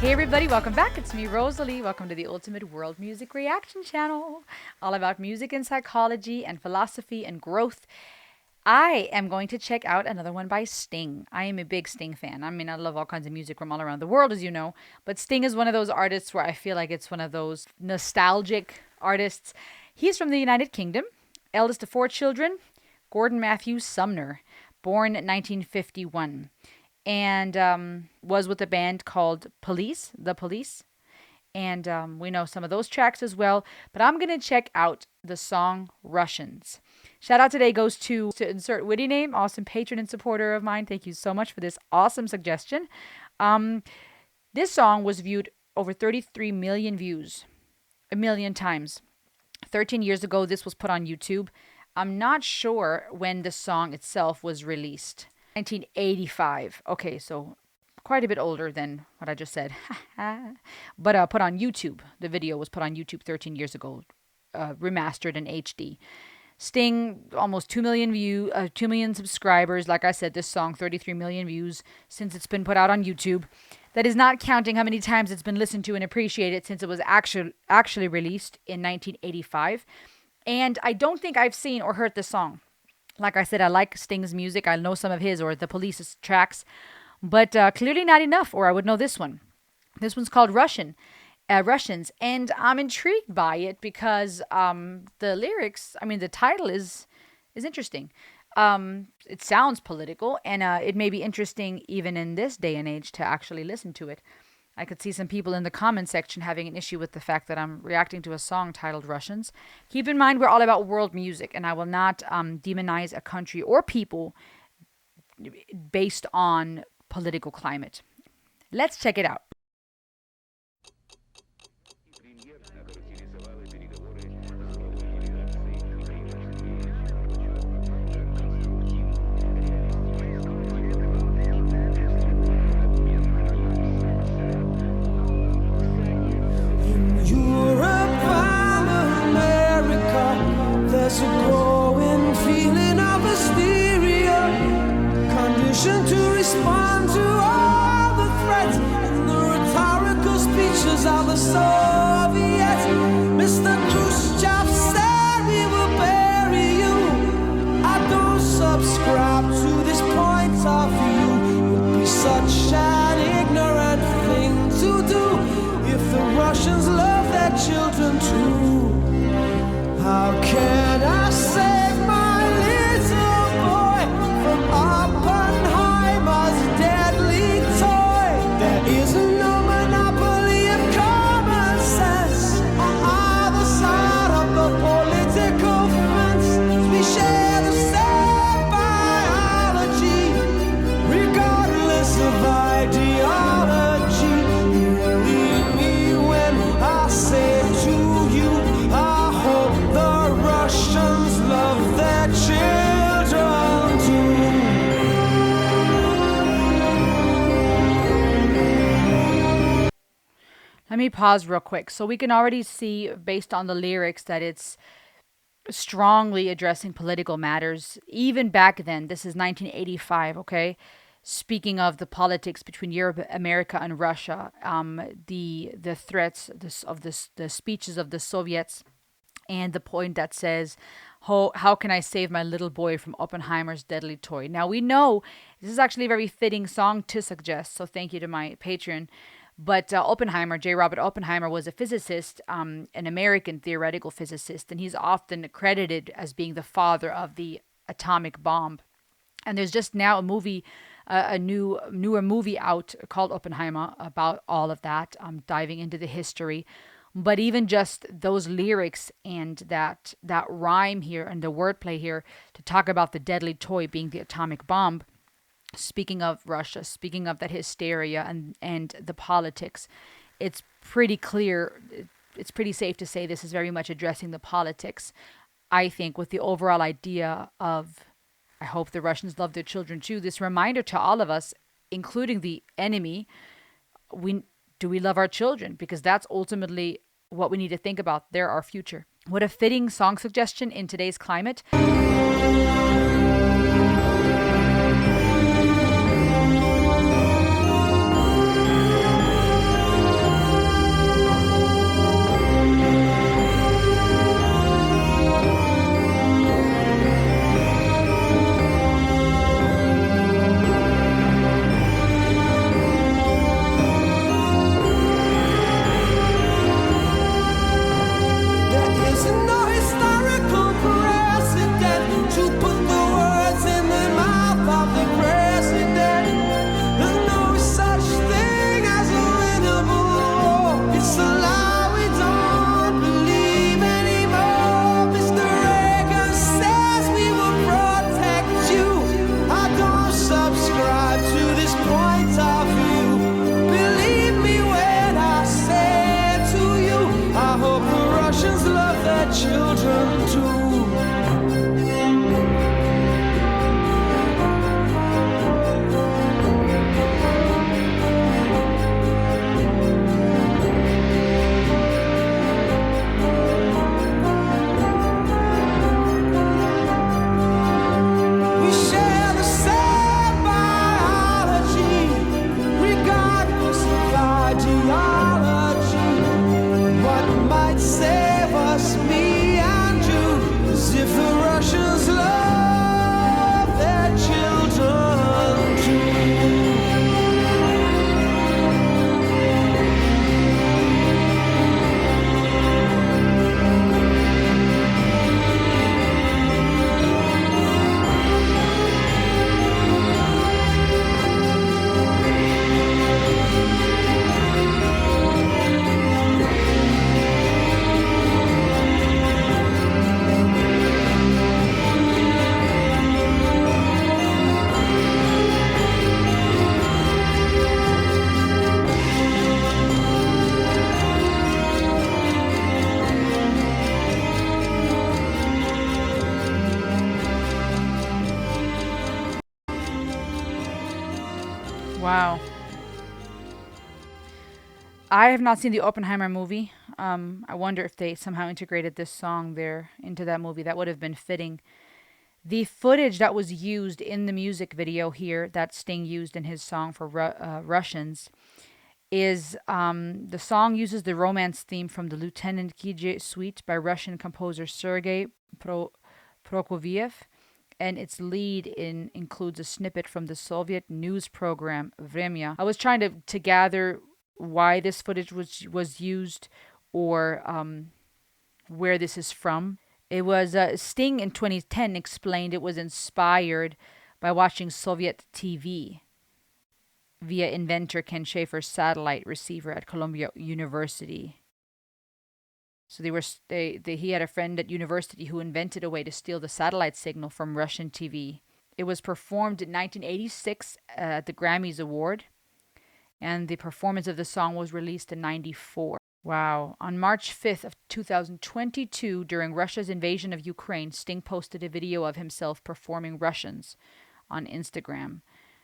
Hey everybody, welcome back. It's me, Rosalie. Welcome to the Ultimate World Music Reaction Channel, all about music and psychology and philosophy and growth. I am going to check out another one by Sting. I am a big Sting fan. I mean, I love all kinds of music from all around the world, as you know, but Sting is one of those artists where I feel like it's one of those nostalgic artists. He's from the United Kingdom, eldest of four children, Gordon Matthew Sumner, born 1951. And was with a band called The Police. And we know some of those tracks as well. But I'm going to check out the song Russians. Shout out today goes to insert witty name, awesome patron and supporter of mine. Thank you so much for this awesome suggestion. This song was viewed over 33 million views, a million times. 13 years ago, this was put on YouTube. I'm not sure when the song itself was released. 1985. Okay, so quite a bit older than what I just said. But put on YouTube. The video was put on YouTube 13 years ago, remastered in HD. Sting, almost 2 million subscribers. Like I said, this song, 33 million views since it's been put out on YouTube. That is not counting how many times it's been listened to and appreciated since it was actually released in 1985. And I don't think I've seen or heard this song. Like I said, I like Sting's music. I know some of his or the Police's tracks, but clearly not enough, or I would know this one. This one's called Russians, and I'm intrigued by it because the lyrics, I mean, the title is interesting. It sounds political, and it may be interesting even in this day and age to actually listen to it. I could see some people in the comment section having an issue with the fact that I'm reacting to a song titled Russians. Keep in mind, we're all about world music, and I will not demonize a country or people based on political climate. Let's check it out. There's a growing feeling of hysteria, conditioned to respond to all the threats and the rhetorical speeches of the Soviets. Mr. Khrushchev said we will bury you. I don't subscribe to this point of view. It'd be such an ignorant thing to do if the Russians love their children too. How can I save my little boy from Oppenheimer's deadly toy? There is no monopoly of common sense on either side of the political fence. We share the same biology, regardless of ideology. Believe me when I say to you, I hope the Russians love their children too. Let me pause real quick. So we can already see, based on the lyrics, that it's strongly addressing political matters. Even back then, this is 1985, okay? Speaking of the politics between Europe, America, and Russia, the threats the speeches of the Soviets, and the point that says, how can I save my little boy from Oppenheimer's deadly toy? Now, we know this is actually a very fitting song to suggest, so thank you to my patron. But Oppenheimer, J. Robert Oppenheimer, was a physicist, an American theoretical physicist, and he's often credited as being the father of the atomic bomb. And there's just now a newer movie out called Oppenheimer about all of that, diving into the history. But even just those lyrics and that rhyme here and the wordplay here to talk about the deadly toy being the atomic bomb, speaking of Russia, speaking of that hysteria and the politics, it's pretty clear, it's pretty safe to say this is very much addressing the politics, I think, with the overall idea of, I hope the Russians love their children too. This reminder to all of us, including the enemy, do we love our children? Because that's ultimately what we need to think about. They're our future. What a fitting song suggestion in today's climate. Wow. I have not seen the Oppenheimer movie. I wonder if they somehow integrated this song there into that movie. That would have been fitting. The footage that was used in the music video here, that Sting used in his song for Russians, is the song uses the romance theme from the Lieutenant Kije suite by Russian composer Sergei Prokofiev, and its includes a snippet from the Soviet news program Vremya. I was trying to gather why this footage was used, or where this is from. It was Sting in 2010 explained it was inspired by watching Soviet TV via inventor Ken Schaefer's satellite receiver at Columbia University. So he had a friend at university who invented a way to steal the satellite signal from Russian TV. It was performed in 1986 at the Grammys Award, and the performance of the song was released in 94. Wow. On March 5th of 2022, during Russia's invasion of Ukraine, Sting posted a video of himself performing Russians on Instagram,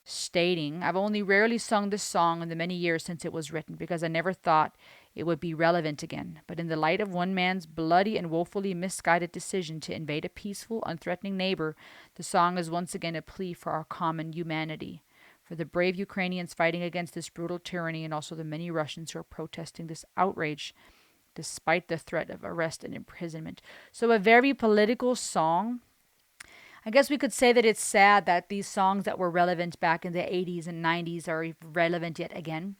stating, "I've only rarely sung this song in the many years since it was written because I never thought it would be relevant again. But in the light of one man's bloody and woefully misguided decision to invade a peaceful, unthreatening neighbor, the song is once again a plea for our common humanity, for the brave Ukrainians fighting against this brutal tyranny, and also the many Russians who are protesting this outrage despite the threat of arrest and imprisonment." So a very political song. I guess we could say that it's sad that these songs that were relevant back in the 80s and 90s are relevant yet again.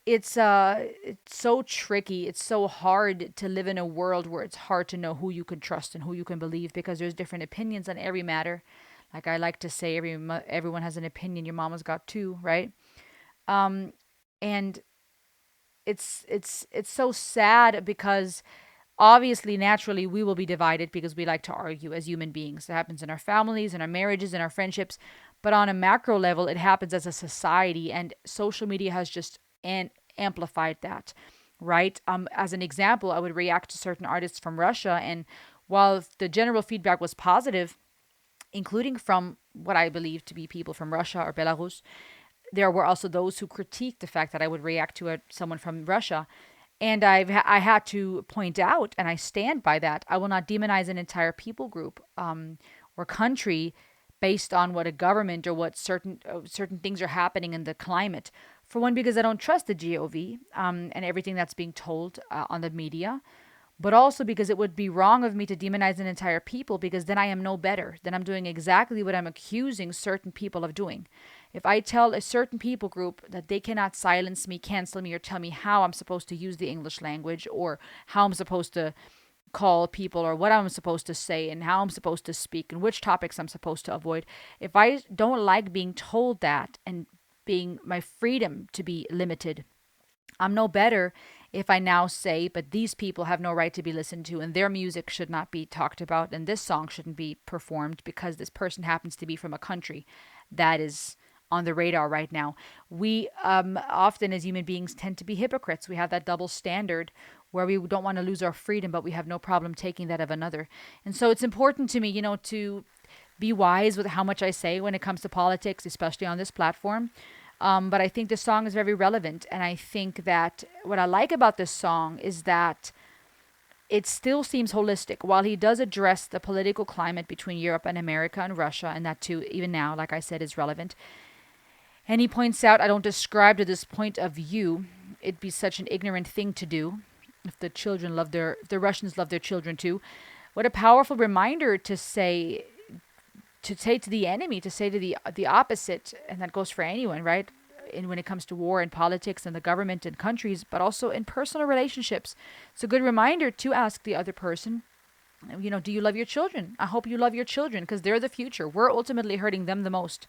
It's so tricky. It's so hard to live in a world where it's hard to know who you can trust and who you can believe, because there's different opinions on every matter. Like I like to say, everyone has an opinion. Your mama's got two, right? Um, and it's so sad because obviously, naturally, we will be divided because we like to argue as human beings. It happens in our families, in our marriages, in our friendships. But on a macro level, it happens as a society, and social media has just amplified that, right? As an example, I would react to certain artists from Russia, and while the general feedback was positive, including from what I believe to be people from Russia or Belarus, there were also those who critiqued the fact that I would react to someone from Russia. And I had to point out, and I stand by that, I will not demonize an entire people group, or country based on what a government or what certain things are happening in the climate. For one, because I don't trust the GOV, and everything that's being told on the media, but also because it would be wrong of me to demonize an entire people, because then I am no better. Then I'm doing exactly what I'm accusing certain people of doing. If I tell a certain people group that they cannot silence me, cancel me, or tell me how I'm supposed to use the English language, or how I'm supposed to call people, or what I'm supposed to say, and how I'm supposed to speak, and which topics I'm supposed to avoid, if I don't like being told that and being my freedom to be limited, I'm no better if I now say, but these people have no right to be listened to, and their music should not be talked about, and this song shouldn't be performed because this person happens to be from a country that is on the radar right now. We often, as human beings, tend to be hypocrites. We have that double standard where we don't want to lose our freedom, but we have no problem taking that of another. And so it's important to me, to be wise with how much I say when it comes to politics, especially on this platform. But I think this song is very relevant. And I think that what I like about this song is that it still seems holistic. While he does address the political climate between Europe and America and Russia, and that too, even now, like I said, is relevant. And he points out, I don't describe to this point of view. It'd be such an ignorant thing to do if if the Russians love their children too. What a powerful reminder to say to the enemy, to say to the opposite, and that goes for anyone, right? And when it comes to war and politics and the government and countries, but also in personal relationships, it's a good reminder to ask the other person, do you love your children? I hope you love your children, because they're the future. We're ultimately hurting them the most.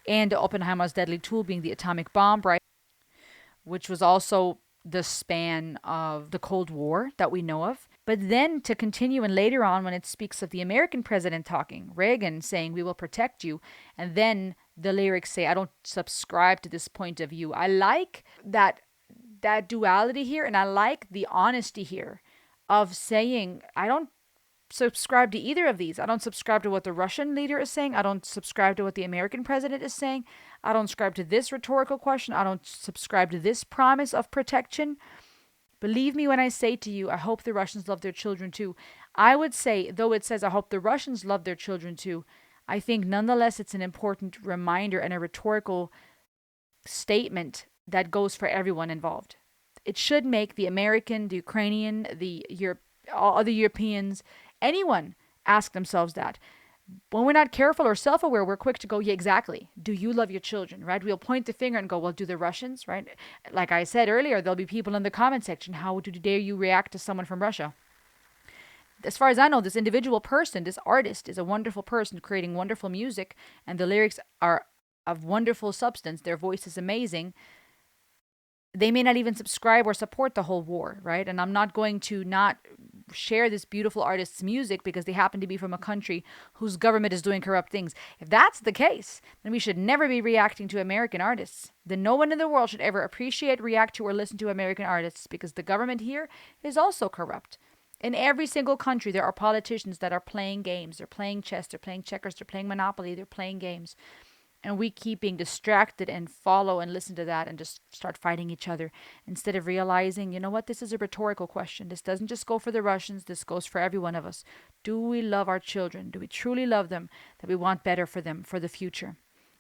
And Oppenheimer's deadly tool being the atomic bomb, right? Which was also the span of the Cold War that we know of. But then to continue, and later on when it speaks of the American president talking, Reagan saying, "We will protect you," and then the lyrics say, "I don't subscribe to this point of view." I like that duality here, and I like the honesty here of saying, I don't subscribe to either of these. I don't subscribe to what the Russian leader is saying. I don't subscribe to what the American president is saying. I don't subscribe to this rhetorical question. I don't subscribe to this promise of protection. Believe me when I say to you, I hope the Russians love their children too. I would say, though it says I hope the Russians love their children too, I think nonetheless it's an important reminder and a rhetorical statement that goes for everyone involved. It should make the American, the Ukrainian, all other Europeans, anyone ask themselves that. When we're not careful or self-aware, we're quick to go, yeah, exactly. Do you love your children, right? We'll point the finger and go, well, do the Russians, right? Like I said earlier, there'll be people in the comment section, how dare you react to someone from Russia? As far as I know, this individual person, this artist, is a wonderful person creating wonderful music, and the lyrics are of wonderful substance. Their voice is amazing. They may not even subscribe or support the whole war, right? And I'm not going to not share this beautiful artist's music because they happen to be from a country whose government is doing corrupt things. If that's the case, then we should never be reacting to American artists. Then no one in the world should ever appreciate, react to, or listen to American artists because the government here is also corrupt. In every single country, there are politicians that are playing games. They're playing chess, they're playing checkers, they're playing Monopoly, they're playing games. And we keep being distracted and follow and listen to that and just start fighting each other instead of realizing, you know what, this is a rhetorical question. This doesn't just go for the Russians, this goes for every one of us. Do we love our children? Do we truly love them, that we want better for them, for the future?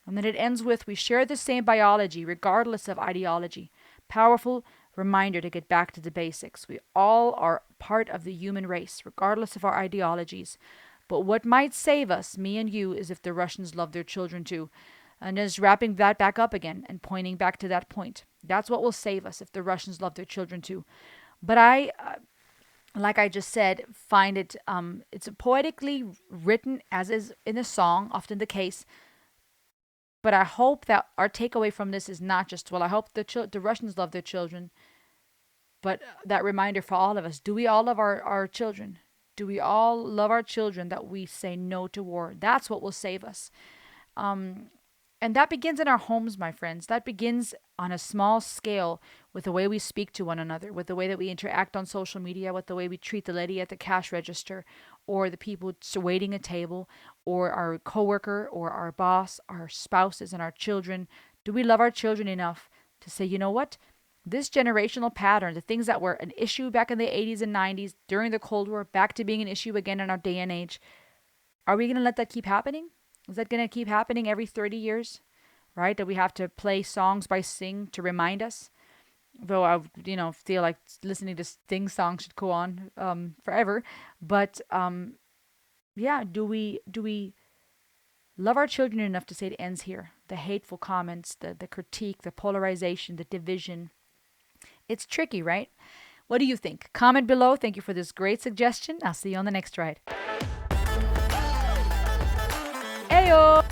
And then it ends with, we share the same biology regardless of ideology. Powerful reminder to get back to the basics. We all are part of the human race, regardless of our ideologies. But what might save us, me and you, is if the Russians love their children too. And just wrapping that back up again and pointing back to that point. That's what will save us if the Russians love their children too. But I, like I just said, find it, it's poetically written as is in a song, often the case. But I hope that our takeaway from this is not just, well, I hope the Russians love their children, but that reminder for all of us. Do we all love our children? Do we all love our children that we say no to war? That's what will save us. And that begins in our homes, my friends. That begins on a small scale with the way we speak to one another, with the way that we interact on social media, with the way we treat the lady at the cash register, or the people waiting a table, or our coworker, or our boss, our spouses, and our children. Do we love our children enough to say, you know what? This generational pattern, the things that were an issue back in the 80s and 90s, during the Cold War, back to being an issue again in our day and age, are we going to let that keep happening? Is that going to keep happening every 30 years? Right? That we have to play songs by Sing to remind us? Though I, feel like listening to Sting songs should go on forever. But yeah, do we love our children enough to say it ends here? The hateful comments, the critique, the polarization, the division. It's tricky, right? What do you think? Comment below. Thank you for this great suggestion. I'll see you on the next ride. Ayo!